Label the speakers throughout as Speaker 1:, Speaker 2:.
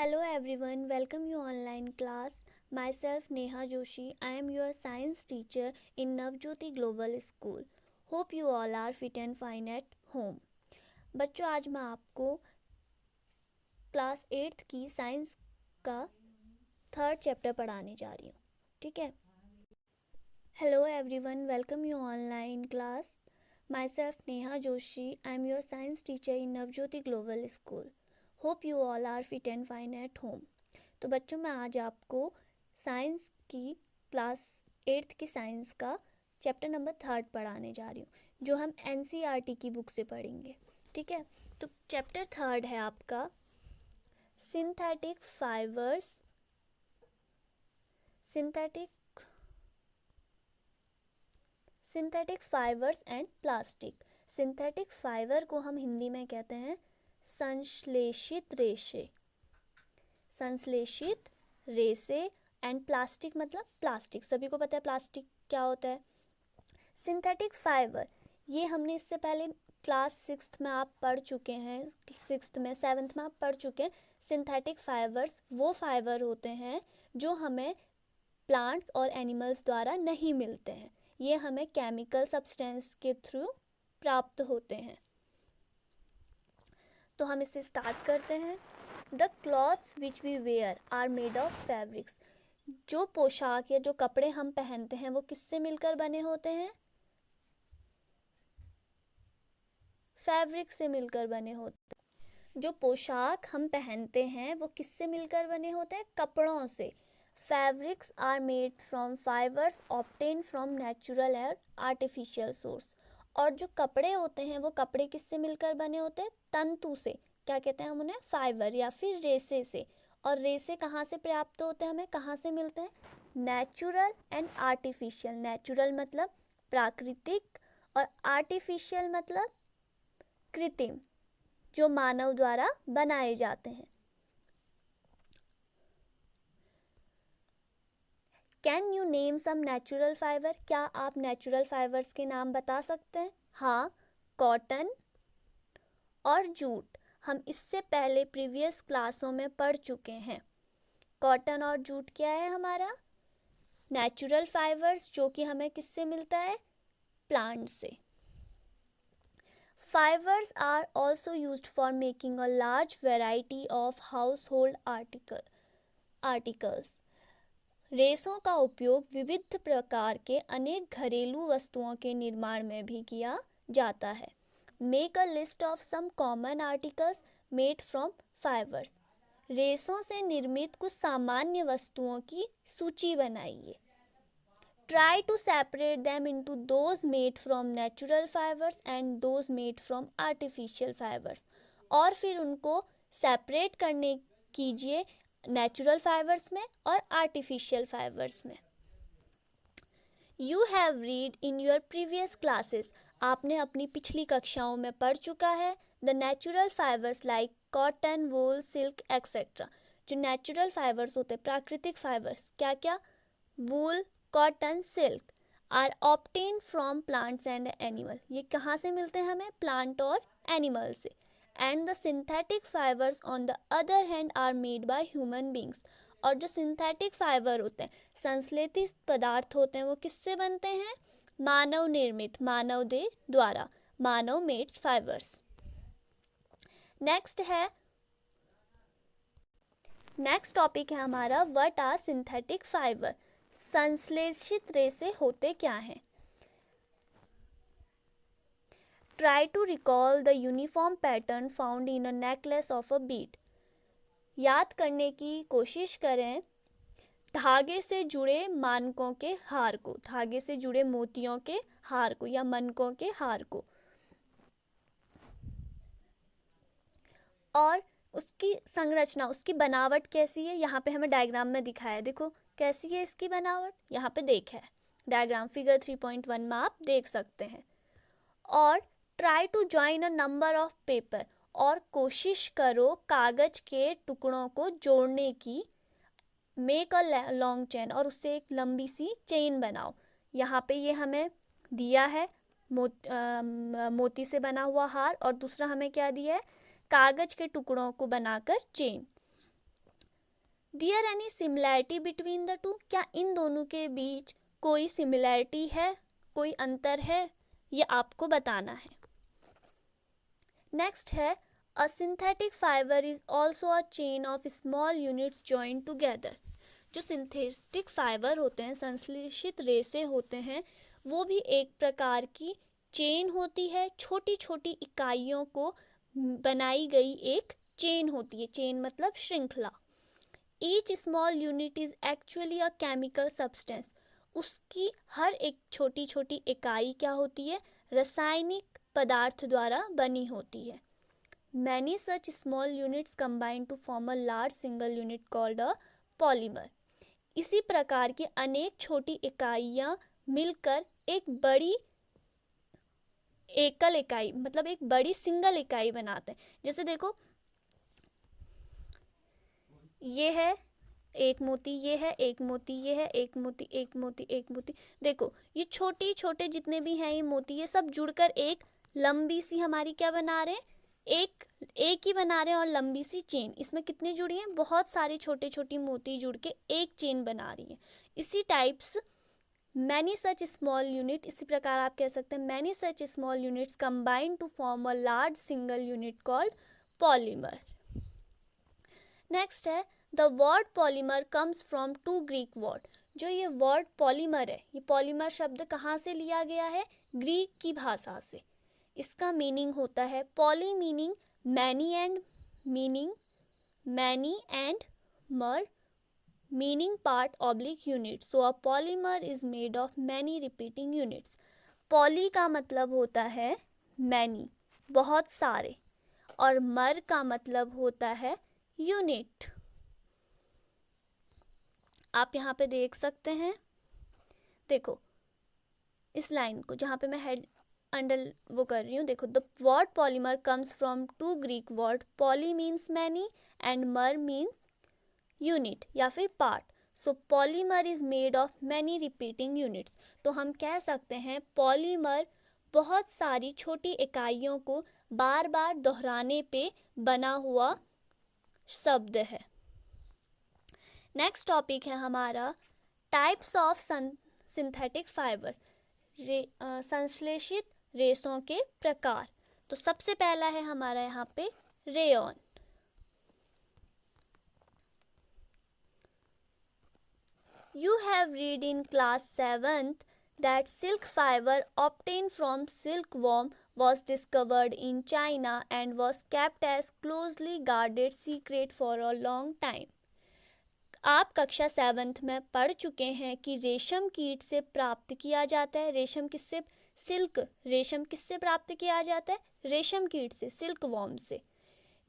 Speaker 1: Hello everyone, welcome you online class. Myself Neha Joshi. I am your science teacher in Navjyoti Global School. Hope you all are fit and fine at home. बच्चों आज मैं आपको class 8th की science का 3rd chapter पढ़ाने जा रही हूँ. ठीक है. Hello everyone, welcome you online class. Myself Neha Joshi. I am your science teacher in Navjyoti Global School. Hope you all are fit and fine at home. तो बच्चों मैं आज आपको साइंस की क्लास 8th की साइंस का chapter number 3rd पढ़ाने जा रही हूँ, जो हम NCERT की बुक से पढ़ेंगे. ठीक है. तो चैप्टर 3rd है आपका synthetic fibres and plastic. Synthetic fibre को हम हिंदी में कहते हैं संश्लेषित रेशे एंड प्लास्टिक मतलब प्लास्टिक. सभी को पता है प्लास्टिक क्या होता है. सिंथेटिक फाइबर ये हमने इससे पहले क्लास 6th में आप पढ़ चुके हैं. 6th में 7th में आप पढ़ चुके हैं. सिंथेटिक फाइबर्स वो फाइबर होते हैं जो हमें प्लांट्स और एनिमल्स द्वारा नहीं मिलते हैं. ये हमें केमिकल सब्सटेंस के थ्रू प्राप्त होते हैं. तो हम इसे स्टार्ट करते हैं. The clothes which we wear are made of fabrics. जो पोशाक या जो कपड़े हम पहनते हैं वो किससे मिलकर बने होते हैं? फैब्रिक से मिलकर बने होते हैं. जो पोशाक हम पहनते हैं वो किससे मिलकर बने होते हैं? कपड़ों से. Fabrics are made from fibres obtain from natural और आर्टिफिशियल सोर्स. और जो कपड़े होते हैं वो कपड़े किससे मिलकर बने होते हैं? तंतु से. क्या कहते हैं हम उन्हें? फाइबर या फिर रेशे से. और रेशे कहाँ से प्राप्त होते हैं? हमें कहाँ से मिलते हैं? Natural and artificial. नेचुरल मतलब प्राकृतिक और आर्टिफिशियल मतलब कृत्रिम, जो मानव द्वारा बनाए जाते हैं. Can you name some natural fibre. क्या आप नेचुरल फाइबर्स के नाम बता सकते हैं? हाँ, कॉटन और जूट. हम इससे पहले प्रीवियस क्लासों में पढ़ चुके हैं. कॉटन और जूट क्या है हमारा? नेचुरल फाइबर्स, जो कि हमें किससे मिलता है? प्लांट से. Fibres are also used for making a large variety of household articles. रेशों का उपयोग विविध प्रकार के अनेक घरेलू वस्तुओं के निर्माण में भी किया जाता है. Make a list of some common articles made from fibres. रेशों से निर्मित कुछ सामान्य वस्तुओं की सूची बनाइए. Try to separate them into those made from natural fibres and those made from artificial fibres. और फिर उनको सेपरेट करने कीजिए नेचुरल फाइबर्स में और आर्टिफिशियल फाइबर्स में. You have read in your previous classes. आपने अपनी पिछली कक्षाओं में पढ़ चुका है. The natural fibres like cotton, wool, silk etcetera. जो नेचुरल फाइबर्स होते हैं, प्राकृतिक फाइबर्स, क्या क्या? Wool, cotton, silk are obtain from plants and animal. ये कहाँ से मिलते हैं हमें? प्लांट और एनिमल से. And the synthetic fibres on the other hand are made by human beings. और जो सिंथेटिक फाइबर होते हैं, संश्लेषित पदार्थ होते हैं, वो किससे बनते हैं? मानव निर्मित, मानव देह द्वारा, मानव मेड्स फाइबर्स. नेक्स्ट टॉपिक है हमारा व्हाट आर सिंथेटिक फाइबर. संश्लेषित रेशे होते क्या हैं? Try to recall the uniform pattern found in a necklace of a bead. याद करने की कोशिश करें धागे से जुड़े मानकों के हार को, धागे से जुड़े मोतियों के हार को या मनकों के हार को. और उसकी संरचना, उसकी बनावट कैसी है? यहाँ पे हमें डायग्राम में दिखाया है. देखो कैसी है इसकी बनावट. यहाँ पे देखा है डायग्राम, फिगर 3.1 में आप देख सकते हैं. और try to join a number of paper. और कोशिश करो कागज के टुकड़ों को जोड़ने की. Make a long chain. और उससे एक लंबी सी चेन बनाओ. यहाँ पे ये हमें दिया है मोती से बना हुआ हार, और दूसरा हमें क्या दिया है? कागज के टुकड़ों को बनाकर chain. There any similarity between the two, क्या इन दोनों के बीच कोई सिमिलैरिटी है, कोई अंतर है, ये आपको बताना है। नेक्स्ट है अ synthetic fibre is also a chain of small units joint together. जो सिंथेटिक फाइबर होते हैं, संश्लेषित रेसे होते हैं, वो भी एक प्रकार की चेन होती है, छोटी छोटी इकाइयों को बनाई गई एक चेन होती है। चेन मतलब श्रृंखला। Each small unit is actually a chemical substance. उसकी हर एक छोटी छोटी इकाई क्या होती है, रासायनिक पदार्थ द्वारा बनी होती है। Many such small units combine to form a large single unit called a polymer. इसी प्रकार की अनेक छोटी इकाइयां मिलकर एक बड़ी एकल इकाई मतलब एक बड़ी सिंगल इकाई बनाते हैं। जैसे देखो, ये है एक मोती, ये है एक मोती, ये है एक मोती, एक मोती, एक मोती। देखो ये छोटे छोटे जितने भी हैं ये मोती, ये सब जुड़कर एक लंबी सी हमारी क्या बना रहे हैं, एक ही बना रहे हैं और लंबी सी चेन। इसमें कितनी जुड़ी हैं, बहुत सारी छोटे छोटी मोती जुड़ के एक चेन बना रही है। इसी types many such small unit, इसी प्रकार आप कह सकते हैं many such small units combine to form a large single unit called polymer. Next है the word polymer comes from two Greek word. जो ये वर्ड पॉलीमर है, ये पॉलीमर शब्द कहाँ से लिया गया है, ग्रीक की भाषा से। इसका मीनिंग होता है पॉली मीनिंग मैनी एंड मर meaning part oblique unit. So a polymer is made of many repeating units. Poly का मतलब होता है मैनी, बहुत सारे, और मर का मतलब होता है यूनिट। आप यहाँ पे देख सकते हैं, देखो इस लाइन को जहाँ पे मैं हेड अंडर वो कर रही हूँ, देखो the word polymer comes from two Greek word, poly means many and mer means unit या फिर part. So polymer is made of many repeating units. तो हम कह सकते हैं पॉलीमर बहुत सारी छोटी इकाइयों को बार बार दोहराने पे बना हुआ शब्द है। नेक्स्ट टॉपिक है हमारा टाइप्स ऑफ सिंथेटिक फाइबर, संश्लेषित रेशों के प्रकार। तो सबसे पहला है हमारा यहाँ पे rayon. You have read in class 7th that silk fiber obtained from silkworm was discovered in China and was kept as closely guarded secret for a long time. आप कक्षा 7th में पढ़ चुके हैं कि रेशम कीट से प्राप्त किया जाता है। रेशम किससे प्राप्त किया जाता है, रेशम कीट से, सिल्कवॉर्म से,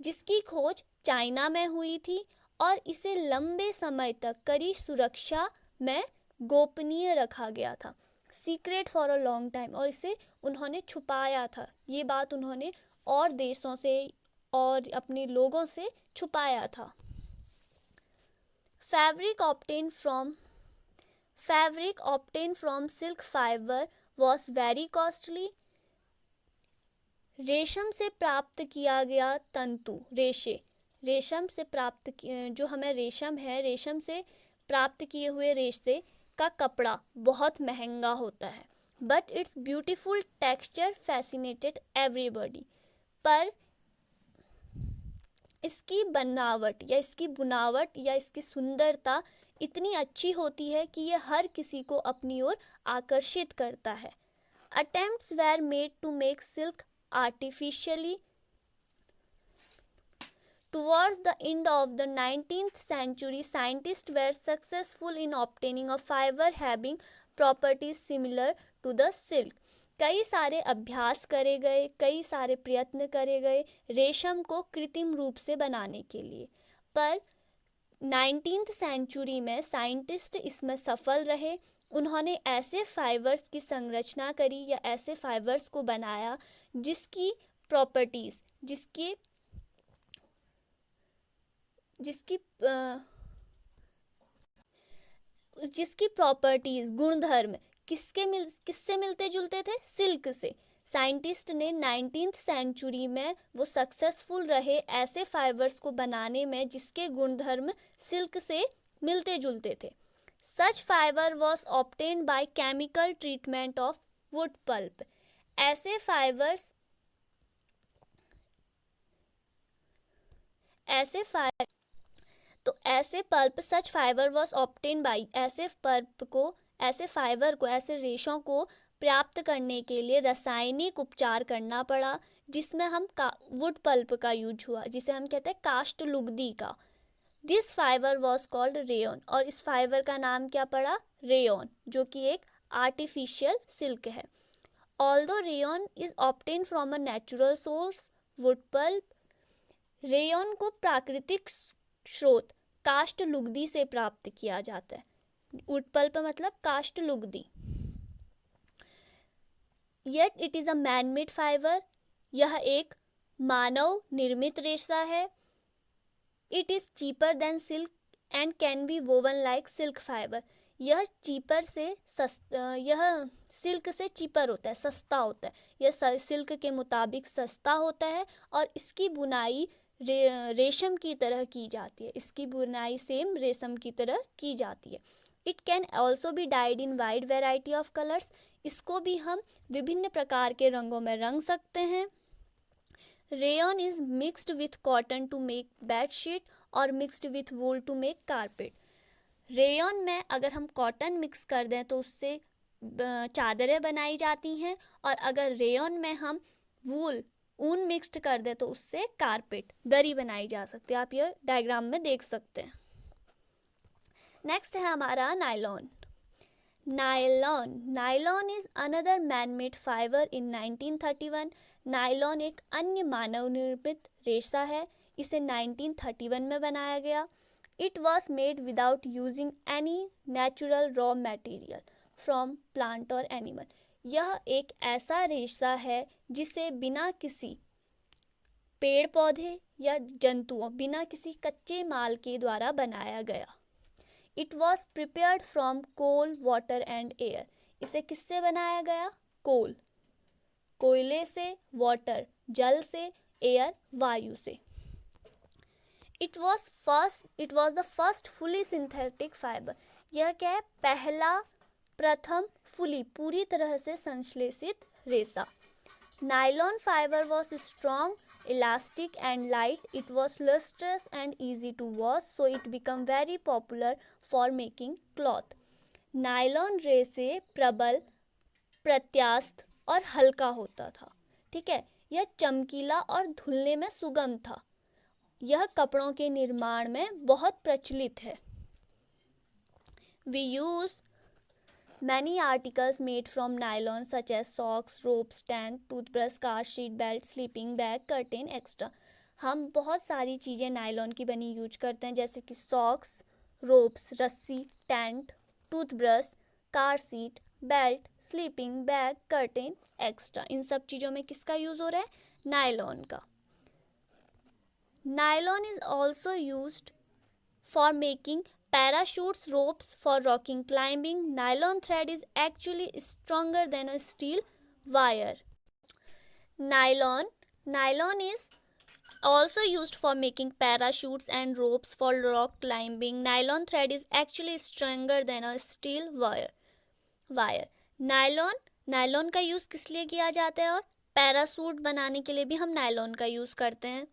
Speaker 1: जिसकी खोज चाइना में हुई थी और इसे लंबे समय तक कड़ी सुरक्षा में गोपनीय रखा गया था। Secret for a long time, और इसे उन्होंने छुपाया था। ये बात उन्होंने और देशों से और अपने लोगों से छुपाया था। Fabric obtained from silk fiber was very costly. रेशम से प्राप्त किया गया तंतु, रेशम से प्राप्त जो हमें रेशम है, रेशम से प्राप्त किए हुए रेशे का कपड़ा बहुत महंगा होता है। But it's beautiful texture fascinated everybody. पर इसकी बनावट या इसकी बुनावट या इसकी सुंदरता इतनी अच्छी होती है कि यह हर किसी को अपनी ओर आकर्षित करता है। Attempts were made to make silk artificially. Towards the end of the 19th century, scientists were successful in obtaining a fiber having properties similar to the silk. कई सारे अभ्यास करे गए, कई सारे प्रयत्न करे गए रेशम को कृत्रिम रूप से बनाने के लिए, पर 19th सेंचुरी में साइंटिस्ट इसमें सफल रहे। उन्होंने ऐसे फाइबर्स की संरचना करी या ऐसे फाइबर्स को बनाया जिसकी प्रॉपर्टीज, जिसकी प्रॉपर्टीज, गुणधर्म किससे मिलते जुलते थे, सिल्क से। साइंटिस्ट ने 19th सेंचुरी में वो सक्सेसफुल रहे ऐसे फाइबर्स को बनाने में जिसके गुणधर्म सिल्क से मिलते जुलते थे। Such fibre was obtained by chemical treatment of wood pulp. ऐसे फाइबर्स ऐसे pulp such fibre was obtain by, ऐसे फाइबर को ऐसे रेशों को प्राप्त करने के लिए रासायनिक उपचार करना पड़ा, जिसमें हम वुड पल्प का यूज हुआ, जिसे हम कहते हैं काष्ठ लुगदी का। This fibre was called rayon, और इस फाइबर का नाम क्या पड़ा? रेयन, जो कि एक आर्टिफिशियल सिल्क है। Although rayon is obtain from a natural source, wood pulp, rayon को प्राकृतिक स्रोत काष्ठ लुगदी से प्राप्त किया जाता है। वुड पल्प मतलब काष्ठ लुगदी। Yet it is a man made fibre, यह एक मानव निर्मित रेशा है। It is cheaper than silk and can be woven like silk fibre, यह सिल्क से चीपर होता है, सस्ता होता है। यह सिल्क के मुताबिक सस्ता होता है और इसकी बुनाई रेशम की तरह की जाती है, इसकी बुनाई सेम रेशम की तरह की जाती है। It can also be died in wide variety of colours, इसको भी हम विभिन्न प्रकार के रंगों में रंग सकते हैं। Rayon is mixed with cotton to make bed sheet और mixed with wool to make carpet. Rayon में अगर हम कॉटन मिक्स कर दें तो उससे चादरें बनाई जाती हैं, और अगर रेयन में हम ऊन मिक्स्ड कर दे तो उससे कारपेट, दरी बनाई जा सकती है। आप ये डायग्राम में देख सकते हैं। नेक्स्ट है हमारा nylon. Nylon is another man made fibre in 1931। Nylon एक अन्य मानव निर्मित रेशा है, इसे 1931 में बनाया गया। It was made without using any natural raw material from plant और एनिमल। यह एक ऐसा रेशा है जिसे बिना किसी पेड़ पौधे या जंतुओं, बिना किसी कच्चे माल के द्वारा बनाया गया। It was prepared from coal, water and air. इसे किससे बनाया गया? कोल, कोयले से, वाटर, जल से, एयर, वायु से। It was the first fully synthetic fibre. यह क्या है? प्रथम पूरी तरह से संश्लेषित रेशा। Nylon fibre was strong, elastic and light. It was lustrous and easy to wash, so it became very popular for making cloth. Nylon रेशे प्रबल, प्रत्यास्थ और हल्का होता था। ठीक है, यह चमकीला और धुलने में सुगम था। यह कपड़ों के निर्माण में बहुत प्रचलित है। We use many articles made from nylon such as socks, ropes, tent, toothbrush, car seat, belt, sleeping bag, curtain, etc. हम बहुत सारी चीज़ें नायलॉन की बनी यूज करते हैं, जैसे कि सॉक्स, रोप्स, रस्सी, tent, toothbrush, car seat, belt, sleeping bag, curtain, extra. इन सब चीज़ों में किसका यूज़ हो रहा है? नायलॉन का। Nylon is also used for making parachutes, ropes for rocking climbing. Nylon thread is actually stronger than a steel wire. Nylon is also used for making parachutes and ropes for rock climbing. Nylon thread is actually stronger than a steel wire. Nylon का use किस लिए किया जाता है? और parachute बनाने के लिए भी हम नायलॉन का यूज़ करते हैं।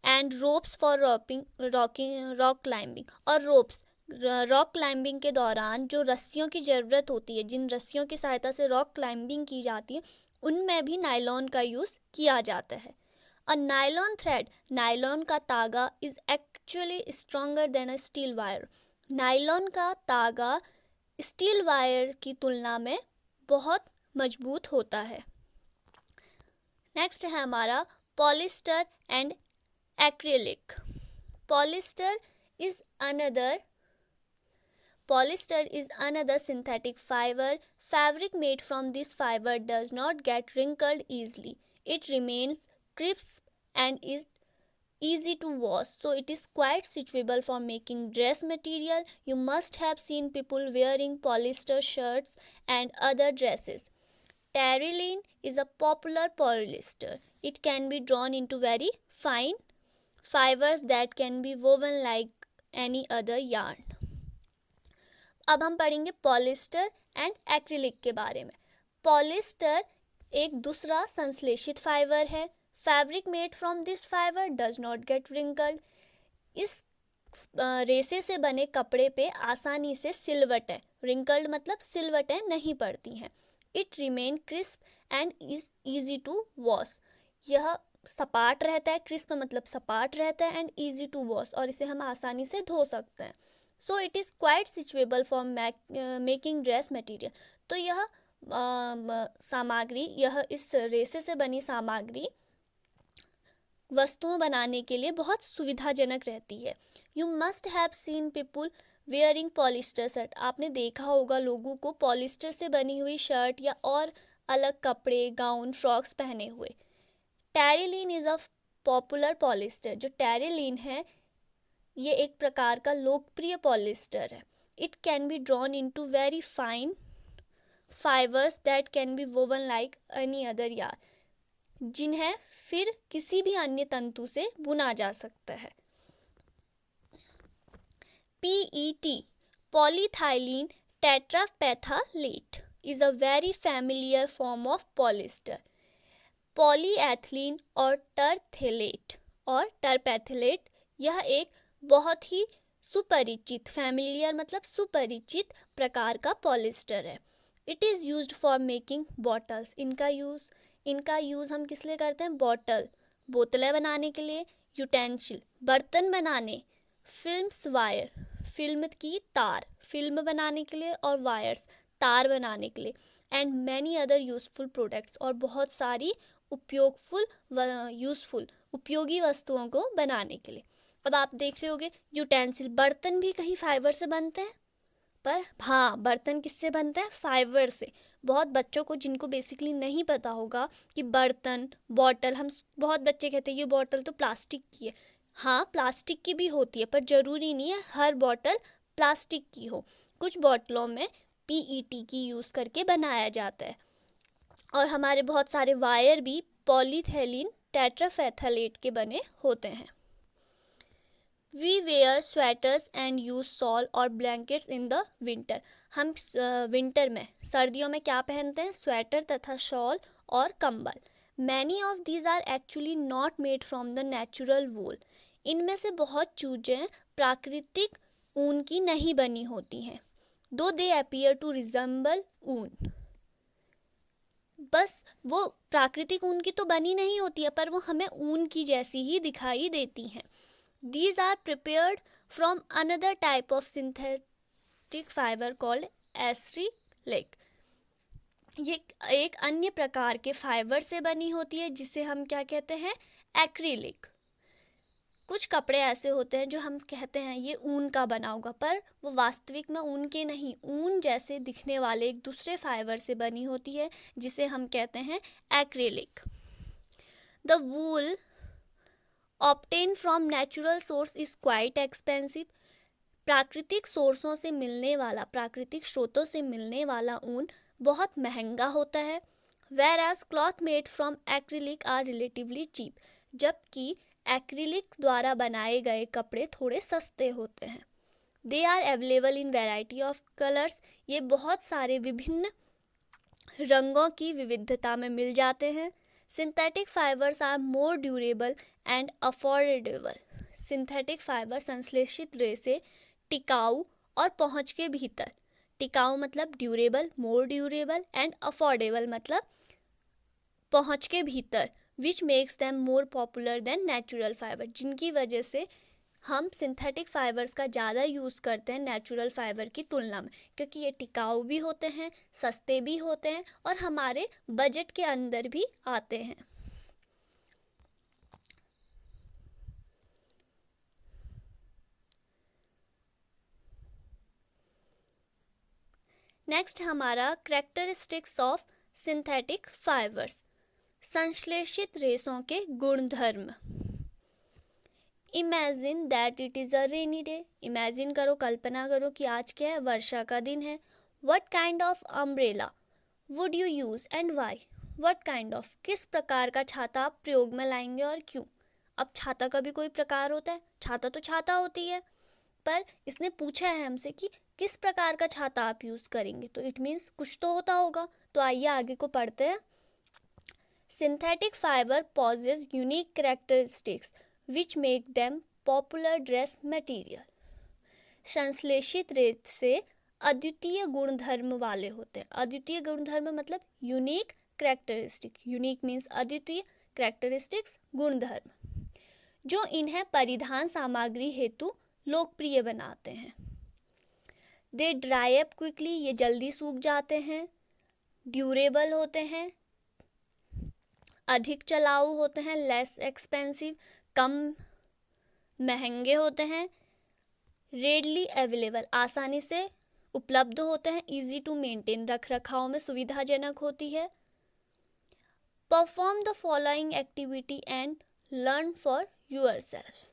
Speaker 1: And ropes for rock climbing, और रोप्स रॉक क्लाइंबिंग के दौरान जो रस्सियों की ज़रूरत होती है, जिन रस्सियों की सहायता से रॉक क्लाइंबिंग की जाती है, उनमें भी नायलॉन का यूज़ किया जाता है। और नायलॉन थ्रेड, नायलॉन का तागा, is actually stronger than a steel wire. Nylon का तागा स्टील वायर की तुलना में बहुत मजबूत होता है। नेक्स्ट है हमारा polyester and acrylic. Polyester is another synthetic fiber. Fabric made from this fiber does not get wrinkled easily. It remains crisp and is easy to wash, so it is quite suitable for making dress material. You must have seen people wearing polyester shirts and other dresses. Terylene is a popular polyester. It can be drawn into very fine fibers that can be woven like any other yarn. अब हम पढ़ेंगे polyester and acrylic के बारे में. Polyester एक दूसरा संश्लेषित fibre है. Fabric made from this fibre does not gate wrinkled. इस रेसे से बने कपड़े पे आसानी से सिलवटें, रिंकल्ड मतलब सिलवटें नहीं पड़ती हैं. It remain crisp and is easy to wash. यह सपाट रहता है, क्रिस्प मतलब सपाट रहता है, एंड ईजी टू वॉश, और इसे हम आसानी से धो सकते हैं. So it is quite switchable for making dress material. तो यह सामग्री, यह इस रेसे से बनी सामग्री वस्तुओं बनाने के लिए बहुत सुविधाजनक रहती है. You must have seen people wearing polyester shirt. आपने देखा होगा लोगों को पॉलिस्टर से बनी हुई शर्ट या और अलग कपड़े, गाउन, फ्रॉक्स पहने हुए. Terylene is a popular polyester. जो टेरिलीन है ये एक प्रकार का लोकप्रिय पॉलिस्टर है. It can be drawn into very fine fibres that can be woven like any other yarn. जिन्हें फिर किसी भी अन्य तंतु से बुना जा सकता है. PET polyethylene tetraphthalate is a very familiar form of polyester. Polyethylene और terphthalate यह एक बहुत ही सुपरिचित, फैमिलियर मतलब सुपरिचित प्रकार का पॉलिस्टर है. It is used for making bottles. इनका यूज़ हम किस लिए करते हैं? बॉटल, बोतलें बनाने के लिए. यूटेंसिल, बर्तन बनाने. फिल्म्स वायर, फिल्म की तार, फिल्म बनाने के लिए. और वायर्स, तार बनाने के लिए. And many other useful products, और बहुत सारी उपयोगी वस्तुओं को बनाने के लिए. अब आप देख रहे होगे यूटेंसिल, बर्तन भी कहीं फाइबर से बनते हैं, पर हाँ, बर्तन किससे बनते हैं? फाइबर से. बहुत बच्चों को जिनको बेसिकली नहीं पता होगा कि बर्तन, बॉटल, हम बहुत बच्चे कहते हैं ये बॉटल तो प्लास्टिक की है. हाँ, प्लास्टिक की भी होती है, पर ज़रूरी नहीं है हर बॉटल प्लास्टिक की हो. कुछ बॉटलों में PET की यूज़ करके बनाया जाता है. और हमारे बहुत सारे वायर भी पॉलीथेलिन टेट्राफेथलेट के बने होते हैं. We wear sweaters and use shawl और ब्लैंकेट्स इन द विंटर. हम विंटर में, सर्दियों में क्या पहनते हैं? स्वेटर तथा शॉल और कंबल. Many of these are actually not made from the natural wool. इनमें से बहुत चीज़ें प्राकृतिक ऊन की नहीं बनी होती हैं. दो दे अपीयर टू रिजेंबल ऊन. बस वो प्राकृतिक ऊन की तो बनी नहीं होती है, पर वो हमें ऊन की जैसी ही दिखाई देती हैं. These are prepared from another type of synthetic fiber called acrylic. ये एक अन्य प्रकार के फाइबर से बनी होती है जिसे हम क्या कहते हैं? एक्रिलिक. कुछ कपड़े ऐसे होते हैं जो हम कहते हैं ये ऊन का बना होगा, पर वो वास्तविक में ऊन के नहीं, ऊन जैसे दिखने वाले एक दूसरे फाइबर से बनी होती है जिसे हम कहते हैं acrylic. The wool obtain from natural source is quite expensive. प्राकृतिक सोर्सों से मिलने वाला, प्राकृतिक स्रोतों से मिलने वाला ऊन बहुत महंगा होता है. Whereas cloth made from acrylic are relatively cheap. जबकि एक्रिलिक द्वारा बनाए गए कपड़े थोड़े सस्ते होते हैं. They are available in variety of colours. ये बहुत सारे विभिन्न रंगों की विविधता में मिल जाते हैं. Synthetic fibres are more durable and affordable. Synthetic fibre संश्लेषित रेसे टिकाऊ और पहुंच के भीतर. टिकाऊ मतलब durable, more durable, and affordable मतलब पहुंच के भीतर. Which makes them more popular than natural fibre. जिनकी वजह से हम सिंथेटिक फाइबर्स का ज़्यादा यूज़ करते हैं नेचुरल फाइबर की तुलना में, क्योंकि ये टिकाऊ भी होते हैं, सस्ते भी होते हैं, और हमारे बजट के अंदर भी आते हैं. नेक्स्ट हमारा कैरेक्टरिस्टिक्स ऑफ सिंथेटिक फाइबर्स. संश्लेषित रेशों के गुणधर्म. Imagine that it is a rainy day. Imagine करो, कल्पना करो कि आज क्या है? वर्षा का दिन है. What kind of umbrella would you use and why? What kind of, किस प्रकार का छाता आप प्रयोग में लाएंगे और क्यों? अब छाता का भी कोई प्रकार होता है, छाता तो छाता होती है, पर इसने पूछा है हमसे कि किस प्रकार का छाता आप यूज़ करेंगे, तो इट मीन्स कुछ तो होता होगा। तो आइए आगे को पढ़ते हैं। Synthetic fibre possess unique characteristics which make them popular dress material. संश्लेषित रेत से अद्वितीय गुणधर्म वाले होते हैं। अद्वितीय गुणधर्म मतलब यूनिक कैरेक्टरिस्टिक, यूनिक मीन्स अद्वितीय, कैरेक्टरिस्टिक्स गुणधर्म, जो इन्हें परिधान सामग्री हेतु लोकप्रिय बनाते हैं। दे ड्राई अप क्विकली, ये जल्दी सूख जाते हैं। ड्यूरेबल होते हैं, अधिक चलाऊ होते हैं। लेस एक्सपेंसिव, कम महंगे होते हैं। रेडली अवेलेबल, आसानी से उपलब्ध होते हैं। इजी टू मेंटेन, रख रखाव में सुविधाजनक होती है। Perform the following activity and learn for yourself.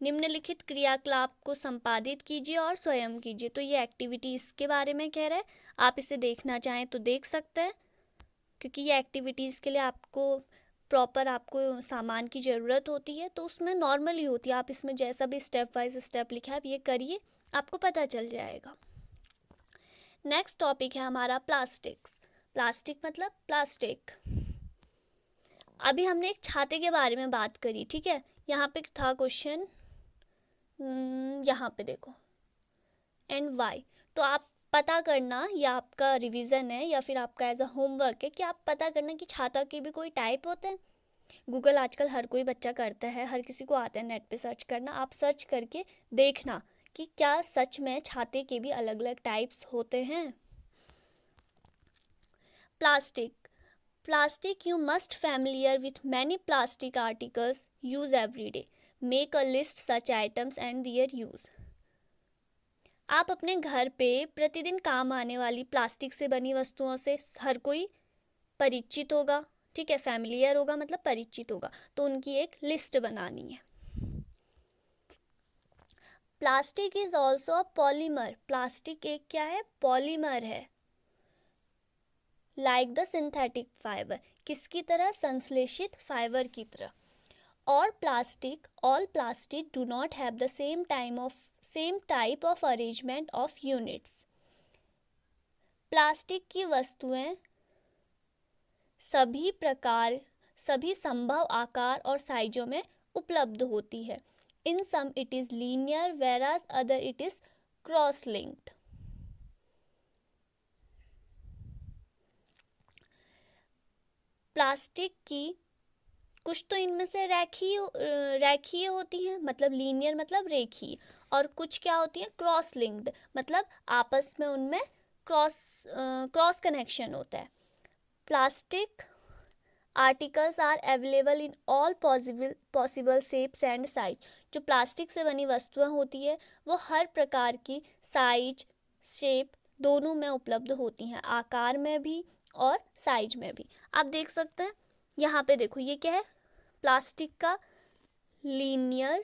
Speaker 1: निम्नलिखित क्रियाकलाप को संपादित कीजिए और स्वयं कीजिए। तो ये एक्टिविटी इसके बारे में कह रहा है, आप इसे देखना चाहें तो देख सकते हैं, क्योंकि ये एक्टिविटीज़ के लिए आपको प्रॉपर आपको सामान की ज़रूरत होती है, तो उसमें नॉर्मली होती है। आप इसमें जैसा भी स्टेप वाइज स्टेप लिखा है आप ये करिए, आपको पता चल जाएगा। नेक्स्ट टॉपिक है हमारा प्लास्टिक्स। प्लास्टिक मतलब प्लास्टिक। अभी हमने एक छाते के बारे में बात करी, ठीक है। यहाँ पे था क्वेश्चन, यहाँ पे देखो, एंड वाई। तो आप पता करना, या आपका रिवीजन है या फिर आपका एज अ होमवर्क है कि आप पता करना कि छाता के भी कोई टाइप होते हैं। गूगल आजकल हर कोई बच्चा करता है, हर किसी को आता है नेट पे सर्च करना। आप सर्च करके देखना कि क्या सच में छाते के भी अलग अलग टाइप्स होते हैं। Plastic. Plastic, you must familiar with many plastic articles used every day. Make a list such items and their use. आप अपने घर पे प्रतिदिन काम आने वाली प्लास्टिक से बनी वस्तुओं से हर कोई परिचित होगा, ठीक है। फैमिलियर होगा मतलब परिचित होगा, तो उनकी एक लिस्ट बनानी है। Plastic is also a polymer. Plastic एक क्या है? पॉलीमर है। लाइक द सिंथेटिक फाइबर, किसकी तरह? संश्लेषित फाइबर की तरह। और plastic, all plastic do not have the same type of arrangement of units. Plastic की वस्तुएं सभी प्रकार, सभी संभव आकार और साइजों में उपलब्ध होती है। In some it is linear whereas other it is cross linked. Plastic की कुछ तो इनमें से रेखीय होती हैं, मतलब लीनियर मतलब रेखीय, और कुछ क्या होती हैं? क्रॉस लिंक्ड, मतलब आपस में उनमें क्रॉस कनेक्शन होता है। Plastic articles are available in all possible shapes and size. जो प्लास्टिक से बनी वस्तुएं होती है वो हर प्रकार की साइज, शेप दोनों में उपलब्ध होती हैं, आकार में भी और साइज में भी। आप देख सकते हैं यहाँ पे, देखो ये क्या है? प्लास्टिक का लीनियर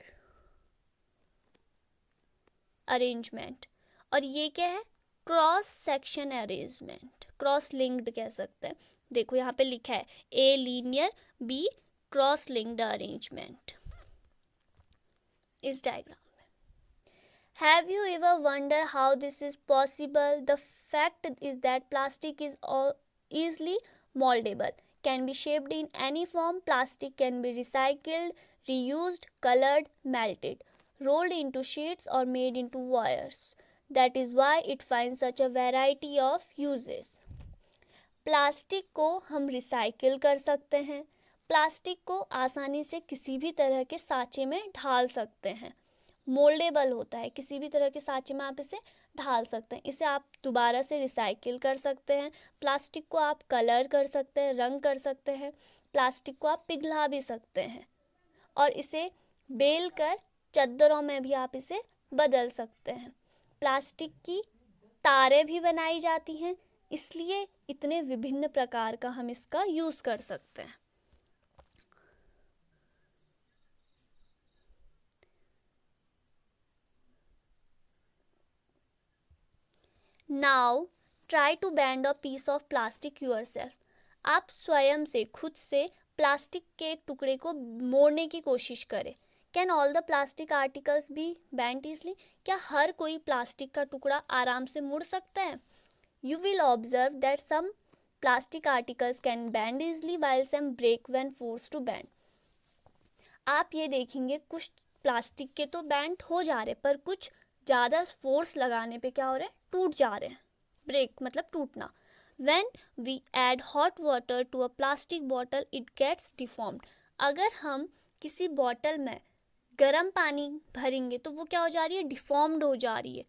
Speaker 1: अरेंजमेंट, और ये क्या है? Cross section arrangement, cross linked कह सकते हैं। देखो यहाँ पे लिखा है A linear, B cross linked arrangement इस डायग्राम में। Have you ever wonder how this is possible? The fact is that plastic is easily moldable, can be shaped in any form. Plastic can be recycled, reused, colored, melted, rolled into sheets or made into wires. That is why it finds such a variety of uses. Plastic को हम recycle कर सकते हैं, plastic को आसानी से किसी भी तरह के साँचे में ढाल सकते हैं। मोल्डेबल होता है, किसी भी तरह के साँचे में आप इसे ढाल सकते हैं। इसे आप दोबारा से रिसाइकिल कर सकते हैं। प्लास्टिक को आप कलर कर सकते हैं, रंग कर सकते हैं। प्लास्टिक को आप पिघला भी सकते हैं, और इसे बेल कर चद्दरों में भी आप इसे बदल सकते हैं। प्लास्टिक की तारें भी बनाई जाती हैं, इसलिए इतने विभिन्न प्रकार का हम इसका यूज़ कर सकते हैं। Now try to bend a piece of plastic yourself. आप स्वयं से, खुद से प्लास्टिक के एक टुकड़े को मोड़ने की कोशिश करें। Can all the plastic articles be bend easily? क्या हर कोई प्लास्टिक का टुकड़ा आराम से मुड़ सकता है? You will observe that some plastic articles can bend easily while some break when forced to bend। आप ये देखेंगे कुछ प्लास्टिक के तो बैंड हो जा रहे, पर कुछ ज़्यादा फोर्स लगाने पे क्या हो रहा है, टूट जा रहे हैं। ब्रेक मतलब टूटना। When we add hot water to a plastic bottle, it gets deformed। अगर हम किसी बॉटल में गर्म पानी भरेंगे तो वो क्या हो जा रही है, डिफॉर्म्ड हो जा रही है,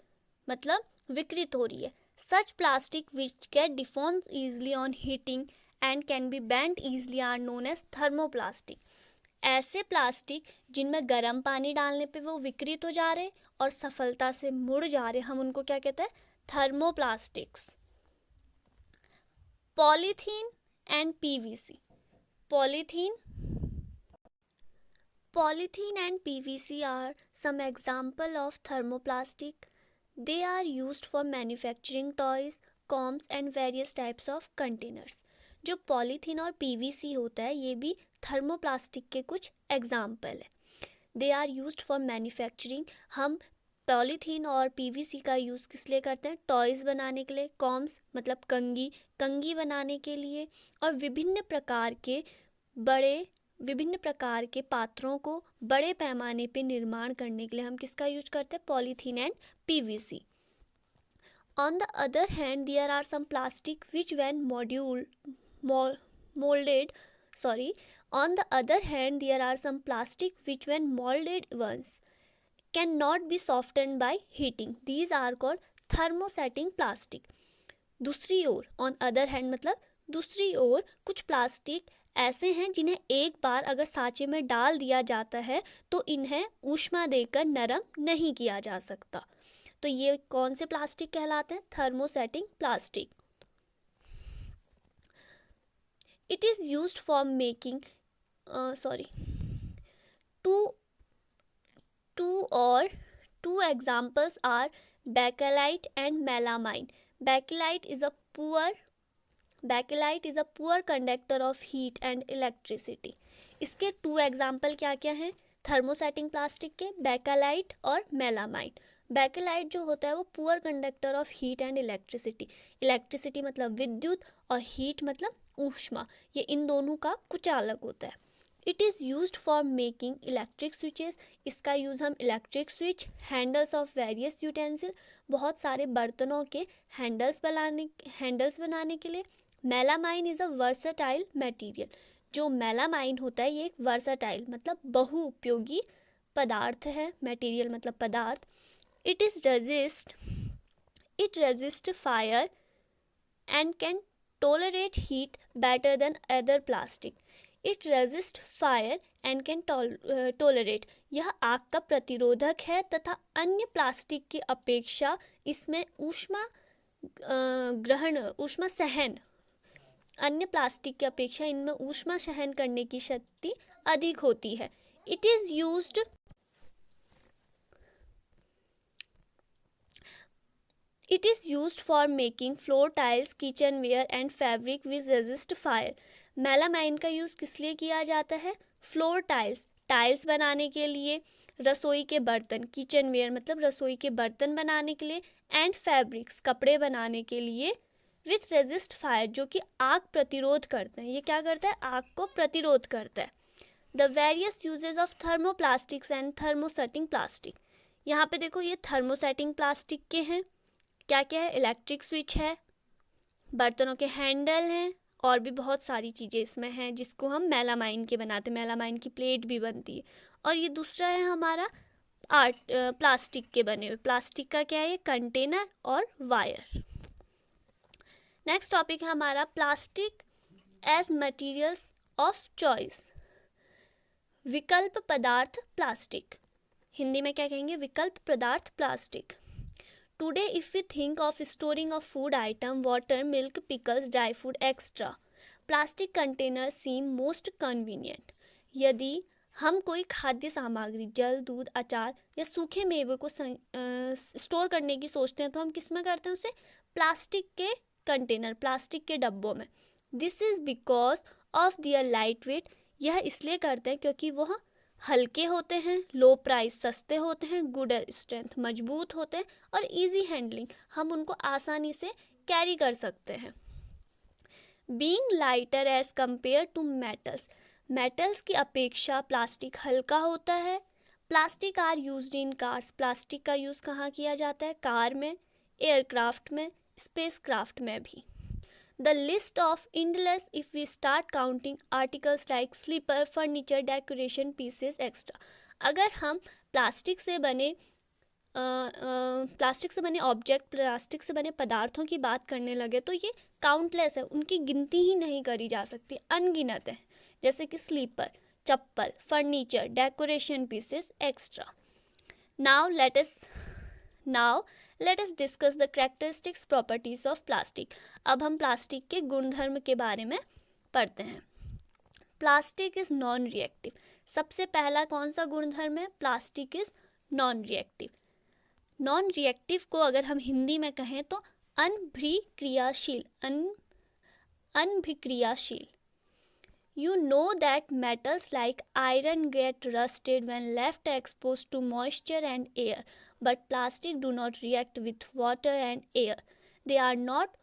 Speaker 1: मतलब विकृत हो रही है। Such plastic which get deformed easily on heating and can be bent easily are known as thermoplastic। ऐसे प्लास्टिक जिनमें गर्म पानी डालने पे वो विकृत हो जा रहे और सफलता से मुड़ जा रहे, हम उनको क्या कहते हैं, thermoplastics. Polythene and PVC. Polythene and PVC are some example of thermoplastic। They are used for manufacturing toys, combs and various types of containers। जो पॉलीथीन और पीवीसी होता है ये भी थर्मोप्लास्टिक के कुछ एग्जाम्पल है। They are used for manufacturing. हम पॉलीथीन और पीवीसी का यूज़ किस लिए करते हैं, टॉयज़ बनाने के लिए, कॉम्स मतलब कंगी बनाने के लिए, और विभिन्न प्रकार के पात्रों को बड़े पैमाने पे निर्माण करने के लिए हम किसका यूज करते हैं, polythene and PVC. On the other hand, there are some plastic which when molded, sorry. On the other hand, there are some plastic which when molded once cannot be softened by heating। These are called thermosetting plastic। दूसरी ओर, on other hand मतलब दूसरी ओर, कुछ plastic ऐसे हैं जिन्हें एक बार अगर सांचे में डाल दिया जाता है तो इन्हें ऊष्मा देकर नरम नहीं किया जा सकता। तो ये कौन से प्लास्टिक कहलाते हैं, thermosetting plastic. It is used for making two examples are bakelite and melamine। Bakelite is a poor conductor of heat and electricity। इसके टू एग्जाम्पल क्या क्या हैं थर्मोसेटिंग प्लास्टिक के, बेकेलाइट और मेलामाइन। बेकेलाइट जो होता है वो poor conductor of heat and electricity मतलब विद्युत और हीट मतलब ऊष्मा, ये इन दोनों का कुछ अलग होता है। It is used for making electric switches. इसका यूज़ हम electric switch, handles of various utensil, बहुत सारे बर्तनों के हैंडल्स बनाने के लिए। Melamine is a versatile material. जो मेलामाइन होता है ये एक वर्सटाइल मतलब बहुउपयोगी पदार्थ है, मटेरियल मतलब पदार्थ। It resist fire and can tolerate heat better than other plastic. It resist fire and can tolerate, यह आग का प्रतिरोधक है तथा अन्य प्लास्टिक की अपेक्षा इसमें अन्य प्लास्टिक की अपेक्षा इनमें ऊष्मा सहन करने की शक्ति अधिक होती है। It is used for making floor tiles, kitchenware and fabric which resist fire. Melamine का यूज़ किस लिए किया जाता है, फ्लोर टाइल्स बनाने के लिए, रसोई के बर्तन, किचनवेयर मतलब रसोई के बर्तन बनाने के लिए, एंड फैब्रिक्स कपड़े बनाने के लिए, विथ रेजिस्ट फायर जो कि आग प्रतिरोध करते हैं। ये क्या करता है, आग को प्रतिरोध करता है। The various uses of thermoplastics and thermosetting plastic. यहाँ पे देखो ये थर्मोसेटिंग प्लास्टिक के हैं, क्या क्या है, इलेक्ट्रिक स्विच है, बर्तनों के हैंडल हैं, और भी बहुत सारी चीज़ें इसमें हैं जिसको हम मेलामाइन के बनाते हैं। मेलामाइन की प्लेट भी बनती है। और ये दूसरा है हमारा प्लास्टिक के बने हुए। प्लास्टिक का क्या है, ये कंटेनर और वायर। नेक्स्ट टॉपिक है हमारा plastic as materials of choice. विकल्प पदार्थ प्लास्टिक, हिंदी में क्या कहेंगे, विकल्प पदार्थ plastic. Today if we think of storing of food item, water, milk, pickles, dry food extra, plastic container seem most convenient. यदि हम कोई खाद्य सामग्री, जल, दूध, अचार या सूखे मेवे को स्टोर करने की सोचते हैं तो हम किस में करते हैं, उसे प्लास्टिक के कंटेनर, प्लास्टिक के डब्बों में। This is because of their light weight, यह इसलिए करते हैं क्योंकि वह हल्के होते हैं, लो प्राइस सस्ते होते हैं, गुड स्ट्रेंथ मजबूत होते हैं और इजी हैंडलिंग, हम उनको आसानी से कैरी कर सकते हैं। Being lighter as compared to metals, metals की अपेक्षा प्लास्टिक हल्का होता है। Plastic are used in cars, plastic का यूज़ कहाँ किया जाता है? कार में, एयरक्राफ्ट में, स्पेसक्राफ्ट में भी। The list of endless if we start counting articles like slipper, furniture, decoration pieces, extra. अगर हम प्लास्टिक से बने ऑब्जेक्ट, प्लास्टिक से बने पदार्थों की बात करने लगे तो ये काउंटलेस है, उनकी गिनती ही नहीं करी जा सकती, अनगिनत है। जैसे कि स्लीपर, चप्पल, furniture, decoration pieces, extra. Now let us discuss the characteristics properties of plastic. अब हम प्लास्टिक के गुणधर्म के बारे में पढ़ते हैं। प्लास्टिक इज नॉन रिएक्टिव, सबसे पहला कौन सा गुणधर्म है? Plastic is non reactive. Non reactive को अगर हम हिंदी में कहें तो अनभिक्रियाशील, अनभिक्रियाशील। You know that metals like iron get rusted when left exposed to moisture and air, but plastic do not react with water and air. They are not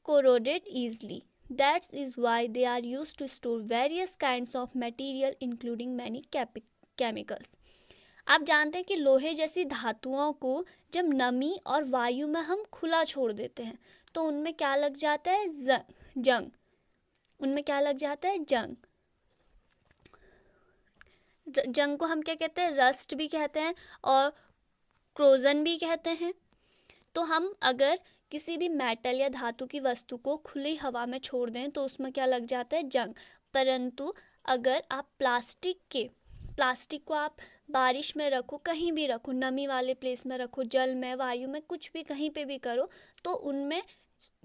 Speaker 1: corroded easily. That is why they are used to store various kinds of material including many chemicals. आप जानते हैं कि लोहे जैसी धातुओं को जब नमी और वायु में हम खुला छोड़ देते हैं तो उनमें क्या लग जाता है? जंग। उनमें क्या लग जाता है? जंग। जंग को हम क्या कहते हैं? रस्ट भी कहते हैं और क्रोजन भी कहते हैं। तो हम अगर किसी भी मेटल या धातु की वस्तु को खुली हवा में छोड़ दें तो उसमें क्या लग जाता है? जंग। परंतु अगर आप प्लास्टिक को आप बारिश में रखो, कहीं भी रखो, नमी वाले प्लेस में रखो, जल में, वायु में, कुछ भी कहीं पे भी करो तो उनमें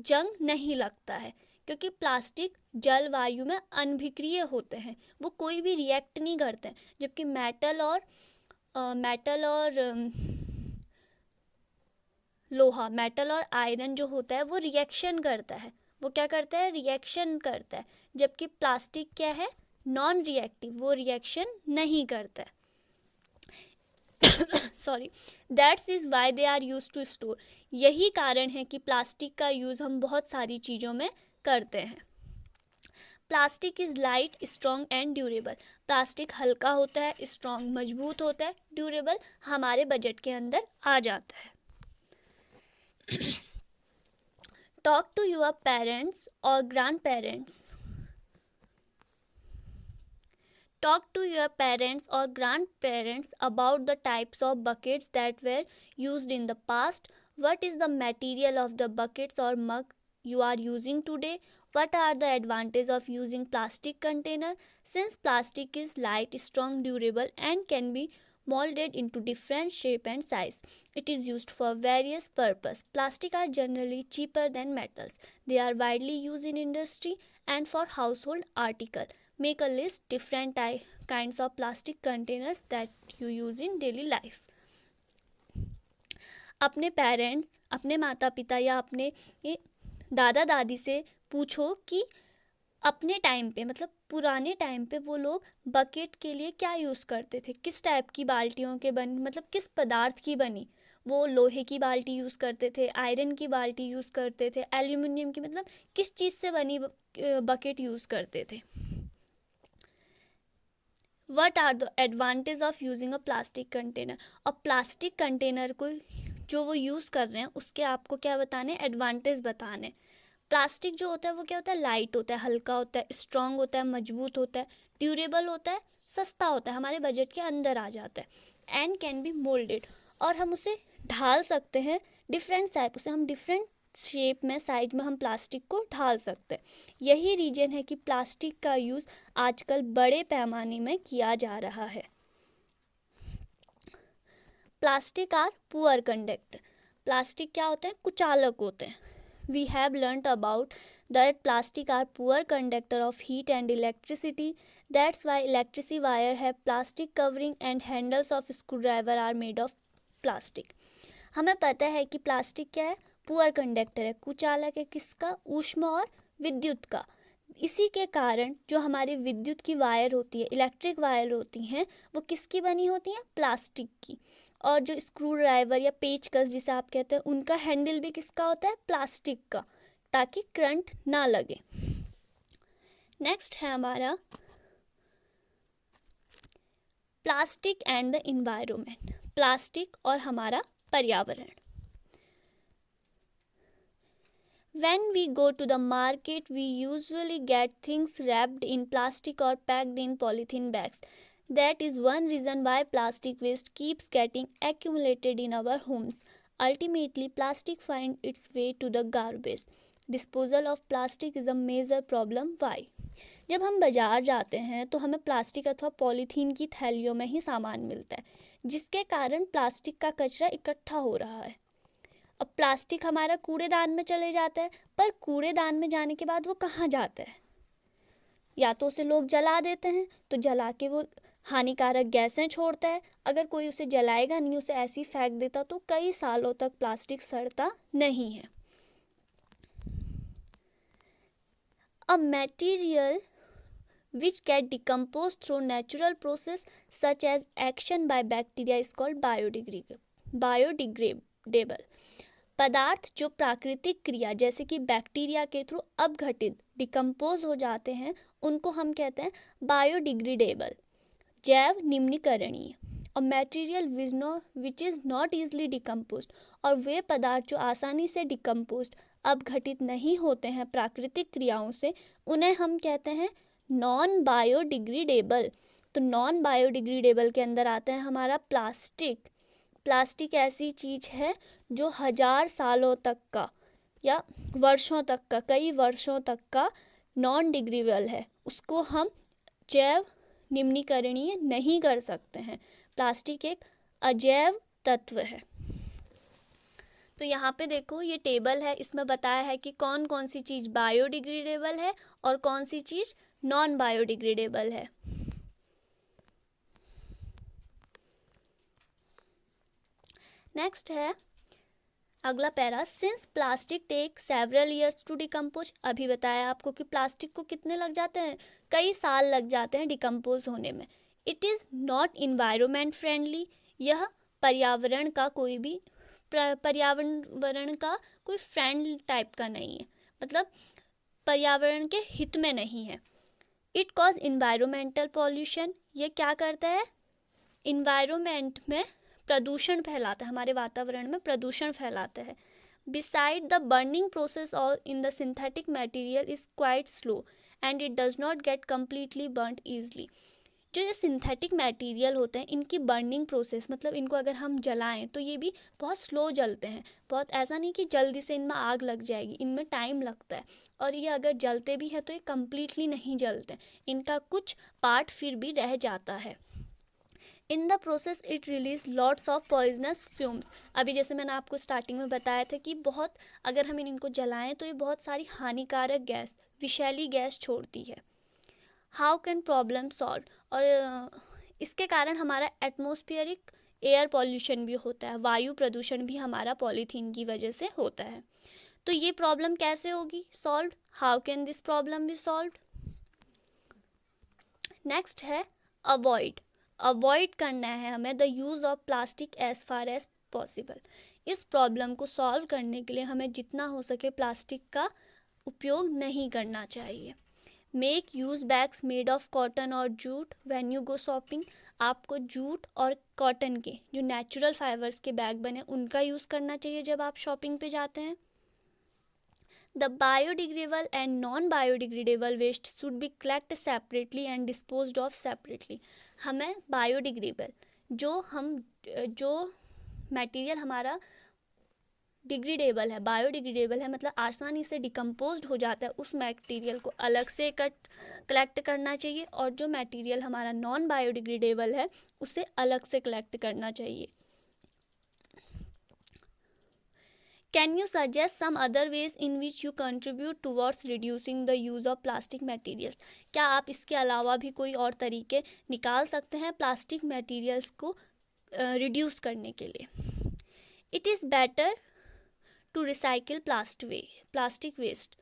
Speaker 1: जंग नहीं लगता है, क्योंकि प्लास्टिक जल वायु में अनभिक्रिय होते हैं, वो कोई भी रिएक्ट नहीं करते हैं। जबकि मेटल और लोहा, मेटल और आयरन जो होता है वो रिएक्शन करता है। वो क्या करता है? रिएक्शन करता है। जबकि प्लास्टिक क्या है? नॉन रिएक्टिव, वो रिएक्शन नहीं करता है। Sorry, that's is why they are use to store. यही कारण है कि प्लास्टिक का यूज़ हम बहुत सारी चीज़ों में करते हैं। Plastic is light, strong and durable. Plastic हल्का होता है, स्ट्रॉन्ग मजबूत होता है, ड्यूरेबल हमारे बजट के अंदर आ जाता है। टॉक टू योर पेरेंट्स और grand parents. Talk to your parents or grandparents about the types of buckets that were used in the past. What is the material of the buckets or mug you are using today? What are the advantages of using plastic container? Since plastic is light, strong, durable and can be molded into different shape and size, it is used for various purposes. Plastic are generally cheaper than metals. They are widely used in industry and for household article. Make a list different kinds of plastic containers that you use in daily life. अपने parents, अपने माता पिता या अपने दादा दादी से पूछो कि अपने टाइम पे, मतलब पुराने टाइम पे वो लोग बकेट के लिए क्या यूज़ करते थे, किस टाइप की बाल्टियों के बनी, मतलब किस पदार्थ की बनी। वो लोहे की बाल्टी यूज़ करते थे, आयरन की बाल्टी यूज़ करते थे, एल्यूमिनियम की, मतलब किस चीज़ से बनी बकेट यूज़ करते थे। What are the advantages of using a plastic container? और प्लास्टिक कंटेनर को जो वो यूज़ कर रहे हैं उसके आपको क्या बताने? एडवांटेज बताने। प्लास्टिक जो होता है वो क्या होता है? लाइट होता है, हल्का होता है, स्ट्रॉन्ग होता है, मजबूत होता है, ड्यूरेबल होता है, सस्ता होता है, हमारे बजट के अंदर आ जाता है, एंड कैन बी मोल्डेड, और हम उसे ढाल सकते हैं डिफरेंट टाइप, उसे हम डिफरेंट शेप में, साइज में हम प्लास्टिक को ढाल सकते हैं। यही रीजन है कि प्लास्टिक का यूज़ आजकल बड़े पैमाने में किया जा रहा है। Plastic are poor conductor. Plastic क्या होते हैं? कुचालक होते हैं। We have learned about that plastic are poor conductor of heat and electricity. That's why electricity wire have plastic covering and handles of screw driver are made of plastic. हमें पता है कि प्लास्टिक क्या है? पुअर कंडक्टर है, कुचालक है किसका, ऊष्मा और विद्युत का। इसी के कारण जो हमारी विद्युत की वायर होती है, इलेक्ट्रिक वायर होती हैं, वो किसकी बनी होती हैं, प्लास्टिक की। और जो स्क्रू ड्राइवर या पेचकस जिसे आप कहते हैं, उनका हैंडल भी किसका होता है, प्लास्टिक का, ताकि करंट ना लगे। नेक्स्ट है हमारा plastic and the environment, plastic और हमारा पर्यावरण। When we go to the market, we usually get things wrapped in plastic or packed in polythene bags. That is one reason why plastic waste keeps getting accumulated in our homes. Ultimately, plastic finds its way to the garbage. Disposal of plastic is a major problem. Why? जब हम बाजार जाते हैं तो हमें plastic अथवा polythene की थैलियों में ही सामान मिलता है, जिसके कारण प्लास्टिक का कचरा इकट्ठा हो रहा है। अब प्लास्टिक हमारा कूड़ेदान में चले जाता है, पर कूड़ेदान में जाने के बाद वो कहाँ जाता है, या तो उसे लोग जला देते हैं, तो जला के वो हानिकारक गैसें छोड़ता है। अगर कोई उसे जलाएगा नहीं, उसे ऐसे ही फेंक देता, तो कई सालों तक प्लास्टिक सड़ता नहीं है। A material which get decomposed through natural process such as action by bacteria is called biodegradable. पदार्थ जो प्राकृतिक क्रिया जैसे कि बैक्टीरिया के थ्रू अपघटित डिकम्पोज हो जाते हैं, उनको हम कहते हैं बायोडिग्रेडेबल, जैव निम्नीकरणीय। और material which is not easily decompose, और वे पदार्थ जो आसानी से डिकम्पोज अपघटित नहीं होते हैं प्राकृतिक क्रियाओं से, उन्हें हम कहते हैं नॉन बायोडिग्रेडेबल। तो नॉन बायोडिग्रेडेबल के अंदर आता है हमारा प्लास्टिक। प्लास्टिक ऐसी चीज़ है जो 1000 सालों तक का या वर्षों तक का, कई वर्षों तक का नॉन डिग्रेडेबल है, उसको हम जैव निम्नीकरणीय नहीं कर सकते हैं। प्लास्टिक एक अजैव तत्व है। तो यहाँ पे देखो ये टेबल है, इसमें बताया है कि कौन कौन सी चीज़ बायोडिग्रेडेबल है और कौन सी चीज़ नॉन बायोडिग्रेडेबल है। नेक्स्ट है अगला para, since plastic take several years to decompose. अभी बताया आपको कि प्लास्टिक को कितने लग जाते हैं, कई साल लग जाते हैं डिकम्पोज होने में। It is not environment friendly, यह पर्यावरण का कोई फ्रेंड टाइप का नहीं है, मतलब पर्यावरण के हित में नहीं है। इट कॉज इन्वायरमेंटल पॉल्यूशन, ये क्या करता है, इन्वायरमेंट में प्रदूषण फैलाता है, हमारे वातावरण में प्रदूषण फैलाता है। बिसाइड द बर्निंग प्रोसेस और in the synthetic material is quite slow and it does not get completely burned easily. जो ये सिंथेटिक मटेरियल होते हैं, इनकी बर्निंग प्रोसेस, मतलब इनको अगर हम जलाएं तो ये भी बहुत स्लो जलते हैं, बहुत ऐसा नहीं कि जल्दी से इनमें आग लग जाएगी, इनमें टाइम लगता है। और ये अगर जलते भी हैं तो ये कम्प्लीटली नहीं जलते, इनका कुछ पार्ट फिर भी रह जाता है। In the process it release lots of poisonous fumes. अभी जैसे मैंने आपको स्टार्टिंग में बताया था कि बहुत अगर हम इनको जलाएं तो ये बहुत सारी हानिकारक गैस, विषैली गैस छोड़ती है। हाउ कैन प्रॉब्लम सॉल्व, और इसके कारण हमारा एटमॉस्फेरिक एयर पॉल्यूशन भी होता है, वायु प्रदूषण भी हमारा पॉलीथीन की वजह से होता है। तो ये प्रॉब्लम कैसे होगी solve, how can this problem be solve. Next है अवॉइड करना है हमें the use of plastic as far as possible. इस प्रॉब्लम को सॉल्व करने के लिए हमें जितना हो सके प्लास्टिक का उपयोग नहीं करना चाहिए। Make use bags made of cotton और jute when you go shopping. आपको जूट और कॉटन के जो नेचुरल फाइबर्स के बैग बने उनका यूज़ करना चाहिए जब आप शॉपिंग पे जाते हैं। The biodegradable and non-biodegradable waste should be collected separately and disposed of separately. हमें बायोडिग्रेडेबल जो मटेरियल हमारा डिग्रेडेबल है, बायोडिग्रेडेबल है, मतलब आसानी से डिकम्पोज्ड हो जाता है, उस मटेरियल को अलग से कलेक्ट करना चाहिए, और जो मटेरियल हमारा नॉन बायोडिग्रेडेबल है उसे अलग से कलेक्ट करना चाहिए। Can you suggest some other ways in which you contribute towards reducing the use of plastic materials? क्या आप इसके अलावा भी कोई और तरीके निकाल सकते हैं प्लास्टिक मटेरियल्स को रिड्यूस करने के लिए? It is better to recycle plastic waste.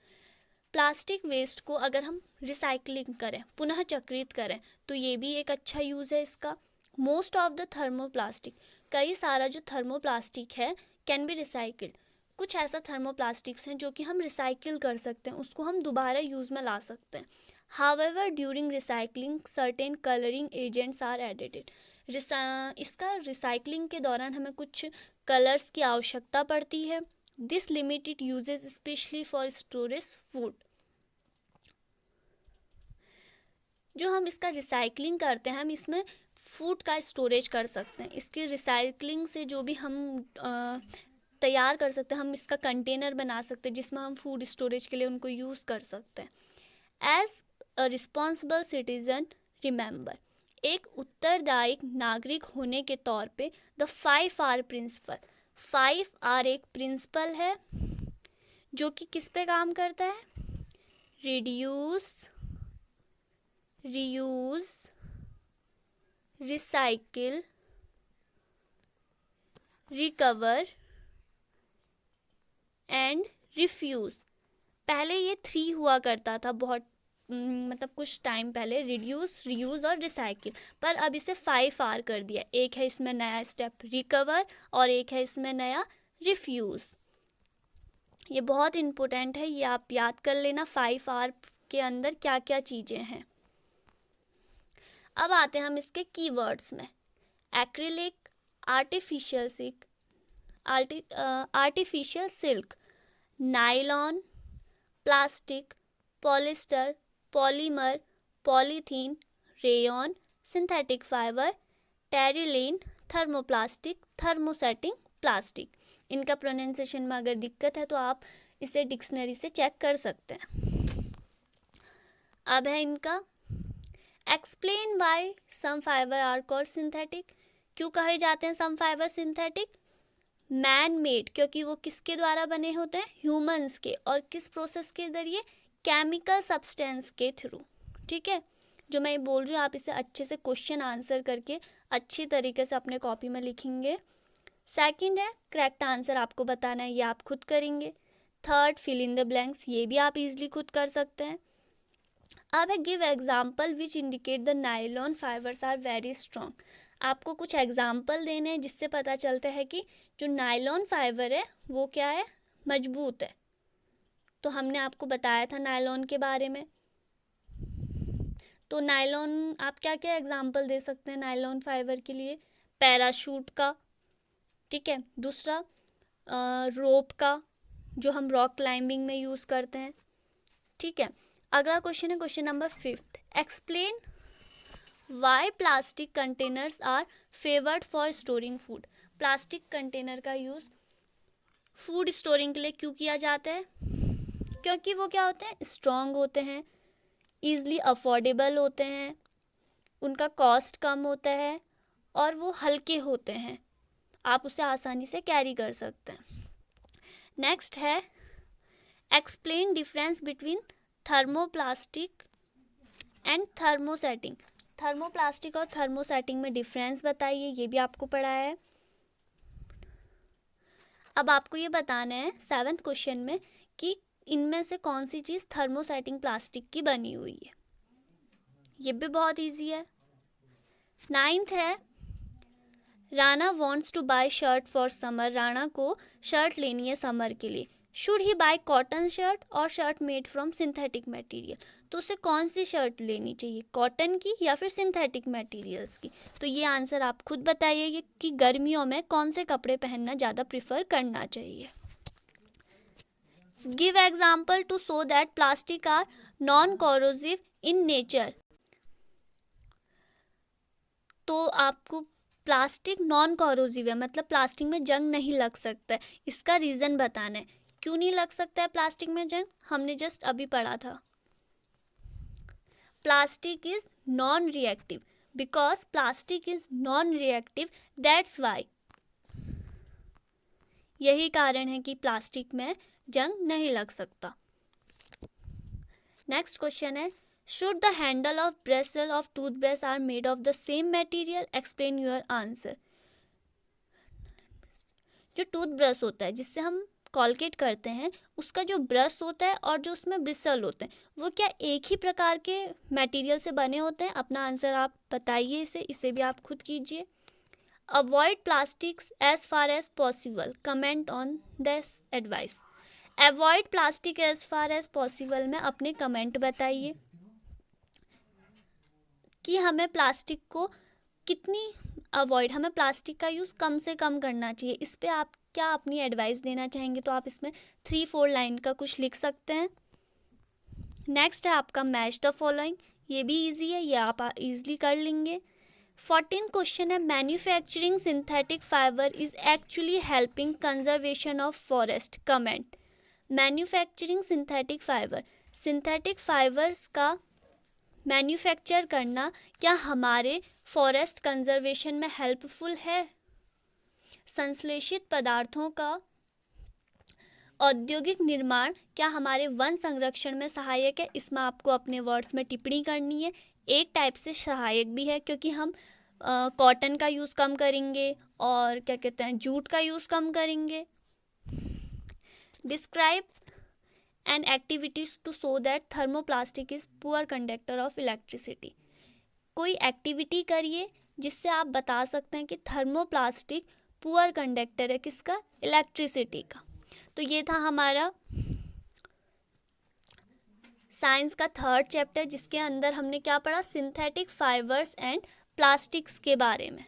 Speaker 1: Plastic waste को अगर हम रिसाइकलिंग करें, पुनः चक्रित करें, तो ये भी एक अच्छा यूज़ है इसका। मोस्ट ऑफ द थर्मोप्लास्टिक, कई सारा जो थर्मोप्लास्टिक है कैन बी रिसाइकिल्ड। कुछ ऐसा थर्मोप्लास्टिक्स हैं जो कि हम रिसाइकिल कर सकते हैं, उसको हम दोबारा यूज़ में ला सकते हैं। However during recycling certain colouring agents are added. इसका रिसाइकलिंग के दौरान हमें कुछ कलर्स की आवश्यकता पड़ती है। This limited uses specially for storage food. जो हम इसका रिसाइकलिंग करते हैं, हम इसमें फूड का स्टोरेज कर सकते हैं। इसकी रिसाइकलिंग से जो भी हम तैयार कर सकते हैं, हम इसका कंटेनर बना सकते हैं जिसमें हम फूड स्टोरेज के लिए उनको यूज़ कर सकते हैं। As a responsible citizen remember, एक उत्तरदायी नागरिक होने के तौर पे द 5R प्रिंसिपल। 5R एक प्रिंसिपल है जो कि किस पे काम करता है? Reduce, reuse, recycle, recover and refuse. पहले ये 3 हुआ करता था, बहुत मतलब कुछ टाइम पहले, रिड्यूस, रीयूज़ और रिसाइकिल, पर अब इसे 5R कर दिया। एक है इसमें नया स्टेप रिकवर और एक है इसमें नया रिफ्यूज़। ये बहुत इम्पोर्टेंट है, ये आप याद कर लेना 5R के अंदर क्या क्या चीज़ें हैं। अब आते हैं हम इसके कीवर्ड्स में। Acrylic, artificial silk, nylon, plastic, polyester, polymer, polythene, rayon, synthetic fibre, terylene, thermoplastic, thermosetting plastic. इनका प्रोनाउंसिएशन में अगर दिक्कत है तो आप इसे डिक्शनरी से चेक कर सकते हैं। अब है इनका explain why some fibre are called synthetic. क्यों कहे जाते हैं some fibre synthetic? Man made, क्योंकि वो किसके द्वारा बने होते हैं? ह्यूमंस के। और किस प्रोसेस के जरिए? केमिकल सब्सटेंस के थ्रू। ठीक है, जो मैं बोल रही हूँ आप इसे अच्छे से क्वेश्चन आंसर करके अच्छी तरीके से अपने कॉपी में लिखेंगे। सेकंड है करेक्ट आंसर आपको बताना है, ये आप खुद करेंगे। Third fill in the blanks, ये भी आप इजीली खुद कर सकते हैं। अब है give example which indicate the nylon fibres are very strong. आपको कुछ एग्जाम्पल देने हैं जिससे पता चलता है कि जो नायलॉन फाइबर है वो क्या है? मजबूत है। तो हमने आपको बताया था नायलॉन के बारे में। तो नायलॉन आप क्या क्या एग्जाम्पल दे सकते हैं नायलॉन फाइबर के लिए? पैराशूट का, ठीक है, दूसरा रोप का जो हम रॉक क्लाइंबिंग में यूज़ करते हैं। ठीक है, अगला क्वेश्चन है question number 5। Explain why plastic containers are favoured for storing food. Plastic container का यूज़ फूड स्टोरिंग के लिए क्यों किया जाता है? क्योंकि वो क्या होते हैं? स्ट्रॉन्ग होते हैं, ईज़िली अफोर्डेबल होते हैं, उनका कॉस्ट कम होता है और वो हल्के होते हैं, आप उसे आसानी से कैरी कर सकते हैं। नेक्स्ट है explain difference between thermoplastic and thermosetting. Thermoplastic और थर्मोसेटिंग में डिफरेंस बताइए, ये भी आपको पढ़ा है। अब आपको ये बताना है 7th क्वेश्चन में कि इनमें से कौन सी चीज़ थर्मोसेटिंग प्लास्टिक की बनी हुई है। ये भी बहुत इजी है। 9th है Rana wants to buy shirt for summer. Rana को शर्ट लेनी है समर के लिए। Should he buy cotton shirt और shirt made from synthetic material. तो उसे कौन सी शर्ट लेनी चाहिए, कॉटन की या फिर सिंथेटिक मटेरियल्स की? तो ये आंसर आप खुद बताइए कि गर्मियों में कौन से कपड़े पहनना ज़्यादा प्रिफर करना चाहिए। Give example to show that plastic are non corrosive in nature. तो आपको प्लास्टिक नॉन कोरोसिव है, मतलब प्लास्टिक में जंग नहीं लग सकता है, इसका रीज़न बताना है। क्यों नहीं लग सकता है प्लास्टिक में जंग? हमने जस्ट अभी पढ़ा था। Plastic is non reactive, because plastic is non reactive, that's why. यही कारण है कि प्लास्टिक में जंग नहीं लग सकता। नेक्स्ट क्वेश्चन है should the handle of bristle of toothbrush are made of the same material, explain your answer. जो टूथब्रश होता है जिससे हम कॉलगेट करते हैं उसका जो ब्रश होता है और जो उसमें ब्रिसल होते हैं वो क्या एक ही प्रकार के मटेरियल से बने होते हैं? अपना आंसर आप बताइए, इसे भी आप खुद कीजिए। Avoid plastics as far as possible, comment on this advice. Avoid plastic as far as possible में अपने कमेंट बताइए कि हमें प्लास्टिक को कितनी अवॉइड, हमें प्लास्टिक का यूज़ कम से कम करना चाहिए। इस पे आप क्या अपनी एडवाइस देना चाहेंगे? तो आप इसमें 3-4 लाइन का कुछ लिख सकते हैं। नेक्स्ट है आपका मैच द फॉलोइंग। ये भी इजी है, ये आप इजीली कर लेंगे। 14 क्वेश्चन है, manufacturing synthetic fibre is actually helping conservation of forest, comment. Manufacturing synthetic fibres का मैन्युफैक्चर करना क्या हमारे फॉरेस्ट कंजर्वेशन में हेल्पफुल है? संश्लेषित पदार्थों का औद्योगिक निर्माण क्या हमारे वन संरक्षण में सहायक है? इसमें आपको अपने वर्ड्स में टिप्पणी करनी है। एक टाइप से सहायक भी है क्योंकि हम कॉटन का यूज़ कम करेंगे और क्या कहते हैं जूट का यूज़ कम करेंगे। Describe and activities to show that thermoplastic is poor conductor of electricity. कोई एक्टिविटी करिए जिससे आप बता सकते हैं कि थर्मोप्लास्टिक पुअर कंडक्टर है किसका? इलेक्ट्रिसिटी का। तो ये था हमारा साइंस का 3rd चैप्टर जिसके अंदर हमने क्या पढ़ा? सिंथेटिक फाइबर्स एंड प्लास्टिक्स के बारे में।